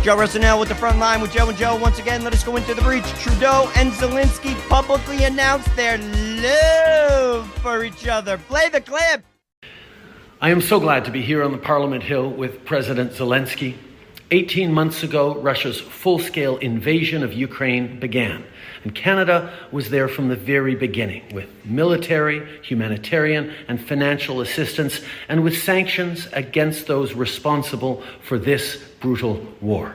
Joe Russell with the front line with Joe and Joe. Once again, let us go into the breach. Trudeau and Zelensky publicly announced their love for each other. Play the clip. I am so glad to be here on the Parliament Hill with President Zelensky. 18 months ago, Russia's full-scale invasion of Ukraine began, and Canada was there from the very beginning with military, humanitarian, and financial assistance, and with sanctions against those responsible for this brutal war.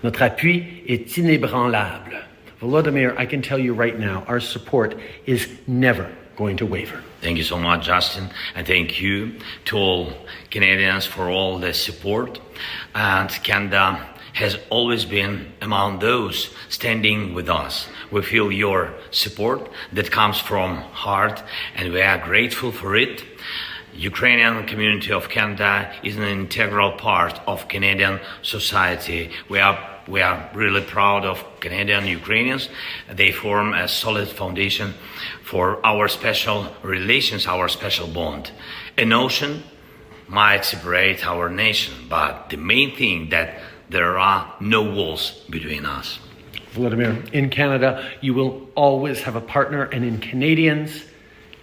Notre appui est inébranlable. Volodymyr, I can tell you right now, our support is never going to waver. Thank you so much, Justin, and thank you to all Canadians for all the support. And Canada has always been among those standing with us. We feel your support that comes from heart, and we are grateful for it. Ukrainian community of Canada is an integral part of Canadian society. We are really proud of Canadian Ukrainians. They form a solid foundation for our special relations, our special bond. An ocean might separate our nation, but the main thing that there are no walls between us. Volodymyr, in Canada, you will always have a partner, and in Canadians,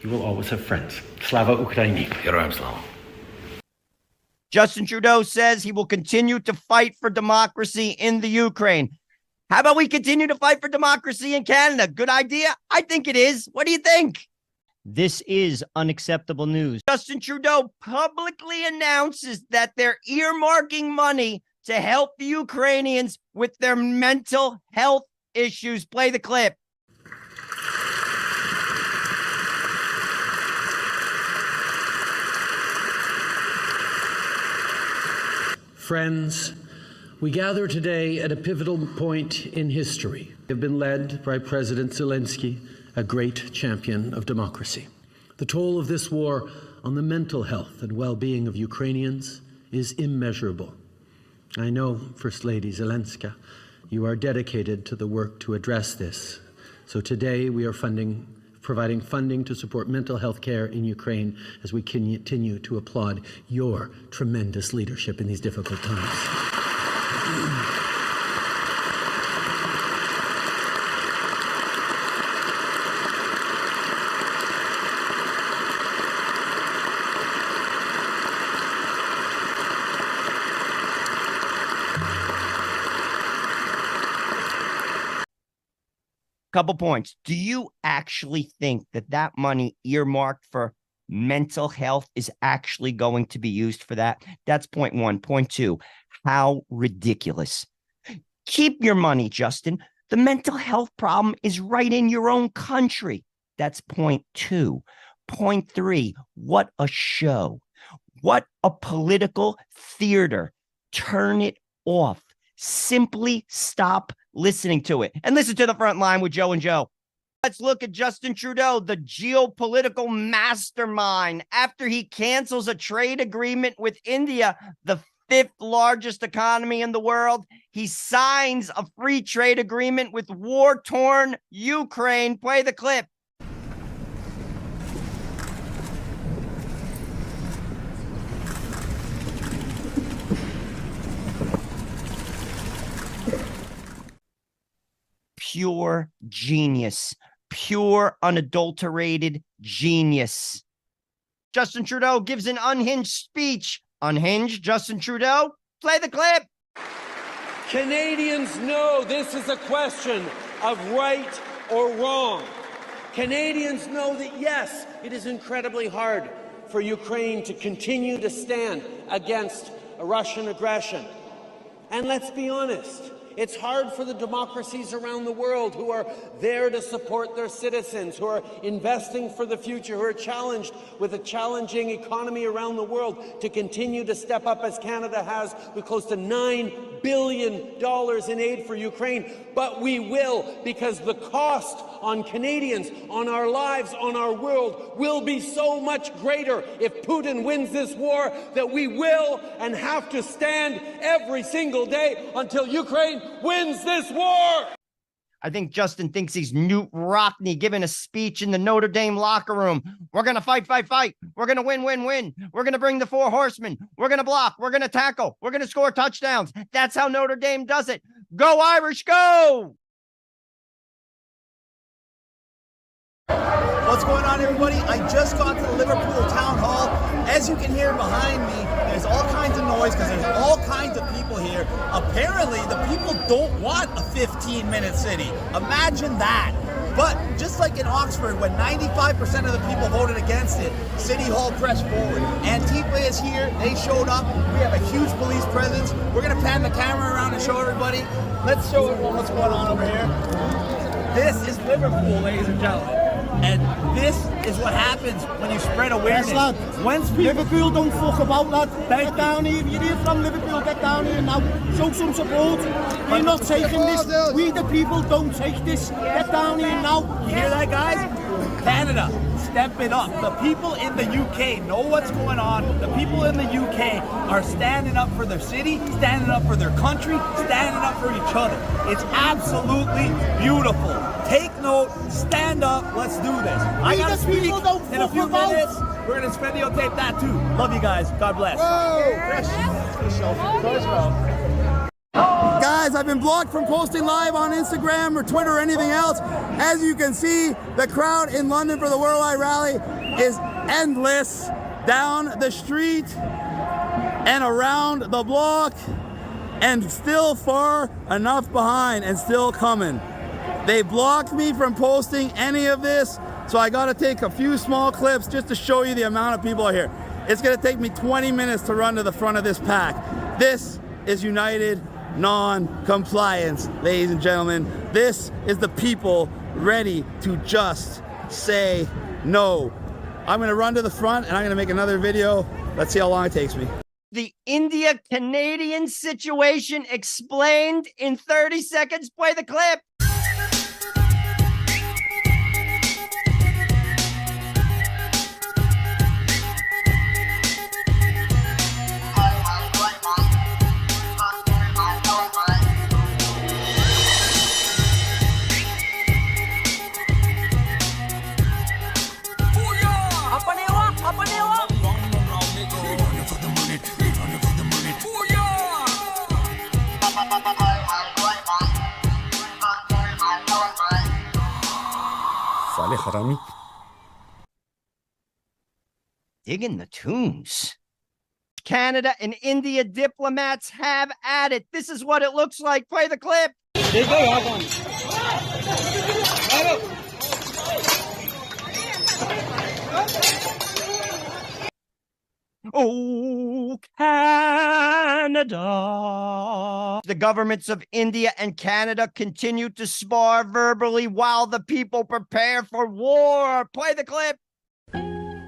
you will always have friends. Slava Ukraini. Героям слава. Justin Trudeau says he will continue to fight for democracy in the Ukraine. How about we continue to fight for democracy in Canada? Good idea? I think it is. What do you think? This is unacceptable news. Justin Trudeau publicly announces that they're earmarking money to help the Ukrainians with their mental health issues. Play the clip. Friends, we gather today at a pivotal point in history. We have been led by President Zelensky, a great champion of democracy. The toll of this war on the mental health and well-being of Ukrainians is immeasurable. I know, First Lady Zelensky, you are dedicated to the work to address this. So today we are providing funding to support mental health care in Ukraine as we continue to applaud your tremendous leadership in these difficult times. Couple points. Do you actually think that that money earmarked for mental health is actually going to be used for that? That's point one. Point two, how ridiculous. Keep your money, Justin. The mental health problem is right in your own country. That's point two. Point three, what a show. What a political theater. Turn it off. Simply stop listening to it. And listen to the front line with Joe and Joe. Let's look at Justin Trudeau, the geopolitical mastermind. After he cancels a trade agreement with India, the fifth largest economy in the world, he signs a free trade agreement with war-torn Ukraine. Play the clip. Pure genius, pure unadulterated genius. Justin Trudeau gives an unhinged speech. Unhinged, Justin Trudeau? Play the clip. Canadians know this is a question of right or wrong. Canadians know that, yes, it is incredibly hard for Ukraine to continue to stand against Russian aggression. And let's be honest, it's hard for the democracies around the world who are there to support their citizens, who are investing for the future, who are challenged with a challenging economy around the world, to continue to step up as Canada has with close to $9 billion in aid for Ukraine. But we will, because the cost on Canadians, on our lives, on our world will be so much greater if Putin wins this war, that we will and have to stand every single day until Ukraine wins this war. I think Justin thinks he's Newt Rockney giving a speech in the Notre Dame locker room. We're going to fight, fight, fight. We're going to win, win, win. We're going to bring the four horsemen. We're going to block. We're going to tackle. We're going to score touchdowns. That's how Notre Dame does it. Go Irish, go! What's going on, everybody? I just got to the Liverpool Town Hall. As you can hear behind me, there's all kinds of noise because there's all kinds of people here. Apparently, the people don't want a 15-minute city. Imagine that. But just like in Oxford, when 95% of the people voted against it, City Hall pressed forward. Antifa is here. They showed up. We have a huge police presence. We're going to pan the camera around and show everybody. Let's show everyone what's going on over here. This is Liverpool, ladies and gentlemen. And this is what happens when you spread awareness. Yes, lad. Liverpool don't fuck about, lad. Get down here. You're here from Liverpool. Get down here now. Show some support. We're not taking this. We the people don't take this. Get down here now. You hear that, guys? Canada, step it up. The people in the UK know what's going on. The people in the UK are standing up for their city, standing up for their country, standing up for each other. It's absolutely beautiful. Take note, stand up, let's do this. I gotta speak in a few minutes. We're gonna videotape that too. Love you guys. God bless. Guys, I've been blocked from posting live on Instagram or Twitter or anything else. As you can see, the crowd in London for the Worldwide Rally is endless. Down the street and around the block, and still far enough behind and still coming. They blocked me from posting any of this, so I gotta take a few small clips just to show you the amount of people are here. It's gonna take me 20 minutes to run to the front of this pack. This is United Non-Compliance, ladies and gentlemen. This is the people ready to just say no. I'm gonna run to the front and I'm gonna make another video. Let's see how long it takes me. The India-Canadian situation explained in 30 seconds. Play the clip. Digging the tunes. Canada and India diplomats have at it. This is what it looks like. Play the clip. Oh, Canada. The governments of India and Canada continue to spar verbally while the people prepare for war. Play the clip.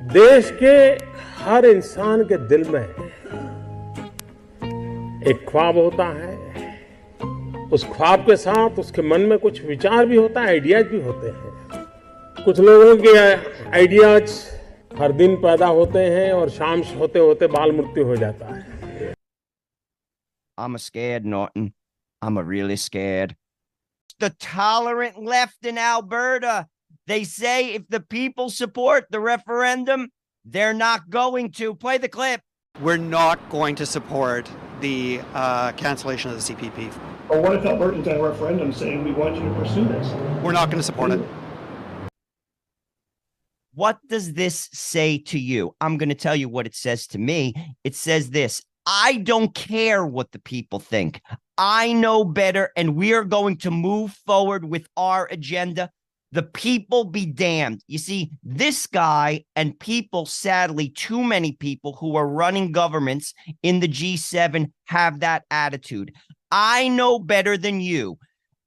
देश के हर इंसान के दिल में एक ख्वाब होता है। उस ख्वाब के साथ उसके मन में कुछ विचार भी होता है, आइडियाज भी होते हैं। कुछ लोगों के आइडियाज हर दिन पैदा होते हैं और शाम होते होते बाल मृत्यु हो जाता है। I'm a scared, Norton. I'm a really scared. The tolerant left in Alberta. They say if the people support the referendum, they're not going to. Play the clip. We're not going to support the cancellation of the CPP. Or what if Albertans had a referendum saying we want you to pursue this? We're not going to support it. What does this say to you? I'm going to tell you what it says to me. It says this: I don't care what the people think. I know better, and we are going to move forward with our agenda. The people be damned. You see, this guy and people, sadly, too many people who are running governments in the G7 have that attitude. I know better than you.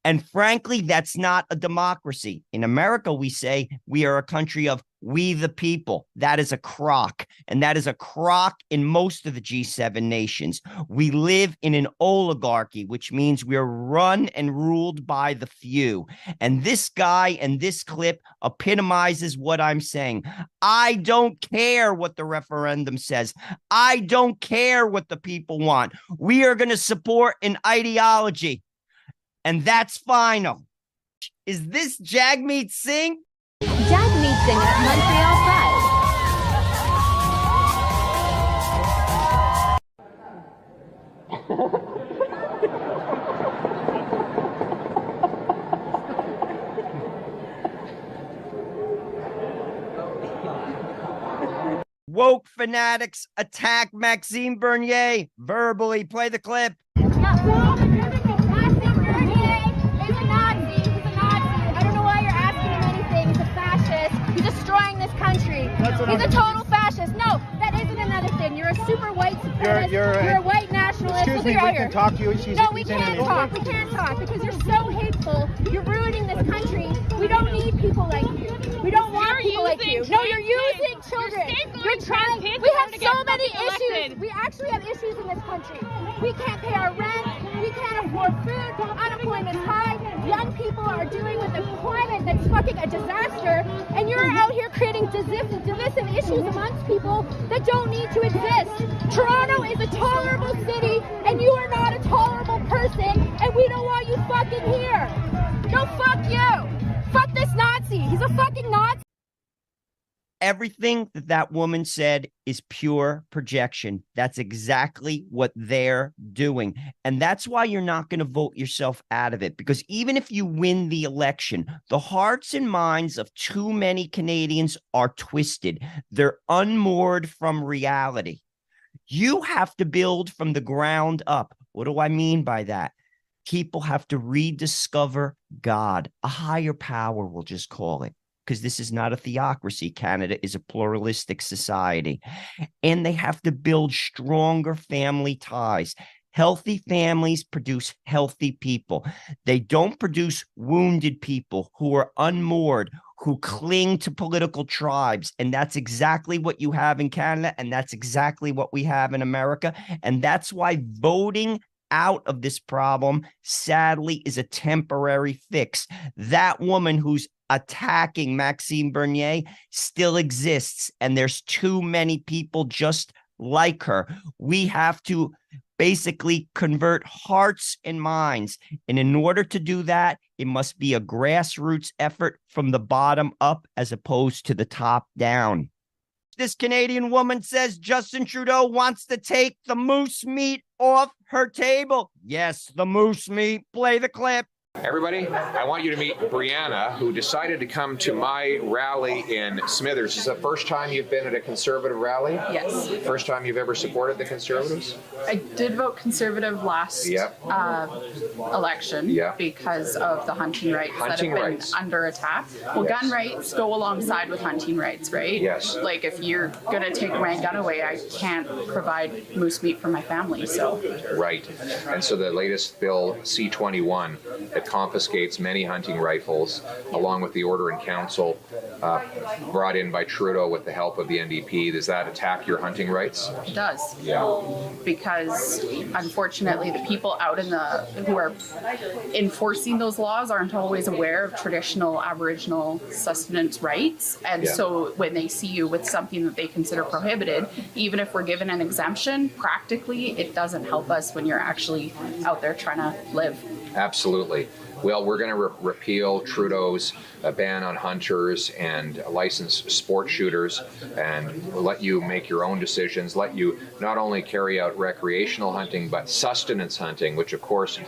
And frankly, that's not a democracy. In America, we say we are a country of we the people. That is a crock. And that is a crock in most of the G7 nations. We live in an oligarchy, which means we're run and ruled by the few. And this guy and this clip epitomizes what I'm saying. I don't care what the referendum says. I don't care what the people want. We are going to support an ideology. And that's final. Is this Jagmeet Singh? Jagmeet Singh at Montreal Pride. Woke fanatics attack Maxime Bernier verbally. Play the clip. He's a total fascist. No, that isn't another thing. You're a super white supremacist. You're a white nationalist. Excuse me, we can talk to you. No, we can't talk. We can't talk because you're so hateful. You're ruining this country. We don't need people like you. We don't want people like you. No, you're using children. You're trying. We have so many issues. We actually have issues in this country. We can't pay our rent. We can't afford food. Unemployment's high. Young people are dealing with a climate that's fucking a disaster. And you're out here creating divisive issues amongst people that don't need to exist. Toronto is a tolerable city, and you are not a tolerable person, and we don't want you fucking here. No, fuck you. Fuck this Nazi. He's a fucking Nazi. Everything that woman said is pure projection. That's exactly what they're doing. And that's why you're not going to vote yourself out of it. Because even if you win the election, the hearts and minds of too many Canadians are twisted. They're unmoored from reality. You have to build from the ground up. What do I mean by that? People have to rediscover God, a higher power, we'll just call it. Because this is not a theocracy. Canada is a pluralistic society. And they have to build stronger family ties. Healthy families produce healthy people. They don't produce wounded people who are unmoored, who cling to political tribes. And that's exactly what you have in Canada. And that's exactly what we have in America. And that's why voting out of this problem, sadly, is a temporary fix. That woman who's attacking Maxime Bernier still exists, and there's too many people just like her. We have to basically convert hearts and minds, and in order to do that, it must be a grassroots effort from the bottom up as opposed to the top down. This Canadian woman says Justin Trudeau wants to take the moose meat off her table. Yes, the moose meat. Play the clip. Everybody, I want you to meet Brianna, who decided to come to my rally in Smithers. Is it the first time you've been at a Conservative rally? Yes. First time you've ever supported the Conservatives? I did vote Conservative last election because of the hunting rights that have been under attack. Well, gun rights go alongside with hunting rights, right? Yes. Like, if you're going to take my gun away, I can't provide moose meat for my family, so. Right. And so the latest bill, C-21, it confiscates many hunting rifles, along with the order in council brought in by Trudeau with the help of the NDP. Does that attack your hunting rights? It does. Yeah. Because unfortunately, the people out in who are enforcing those laws aren't always aware of traditional Aboriginal sustenance rights. And so when they see you with something that they consider prohibited, even if we're given an exemption, practically it doesn't help us when you're actually out there trying to live. Absolutely. Well, we're going to repeal Trudeau's ban on hunters and licensed sport shooters and let you make your own decisions, let you not only carry out recreational hunting, but sustenance hunting, which, of course,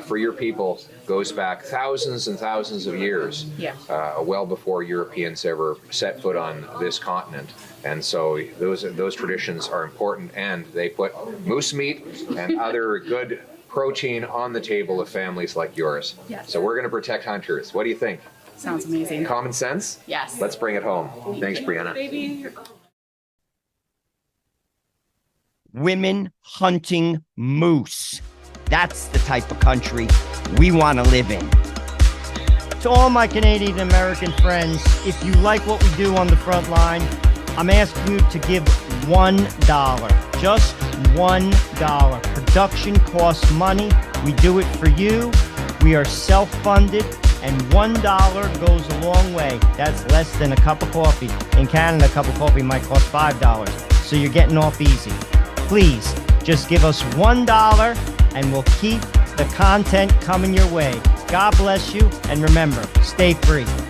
for your people goes back thousands and thousands of years, well before Europeans ever set foot on this continent. And so those traditions are important, and they put moose meat and other good protein on the table of families like yours. Yes. So we're going to protect hunters. What do you think? Sounds amazing. Common sense? Yes. Let's bring it home. Thanks, Brianna. Women hunting moose. That's the type of country we want to live in. To all my Canadian American friends, if you like what we do on the front line, I'm asking you to give $1. Just $1. Production costs money. We do it for you. We are self-funded, and $1 goes a long way. That's less than a cup of coffee. In Canada, a cup of coffee might cost $5, so you're getting off easy. Please, just give us $1, and we'll keep the content coming your way. God bless you, and remember, stay free.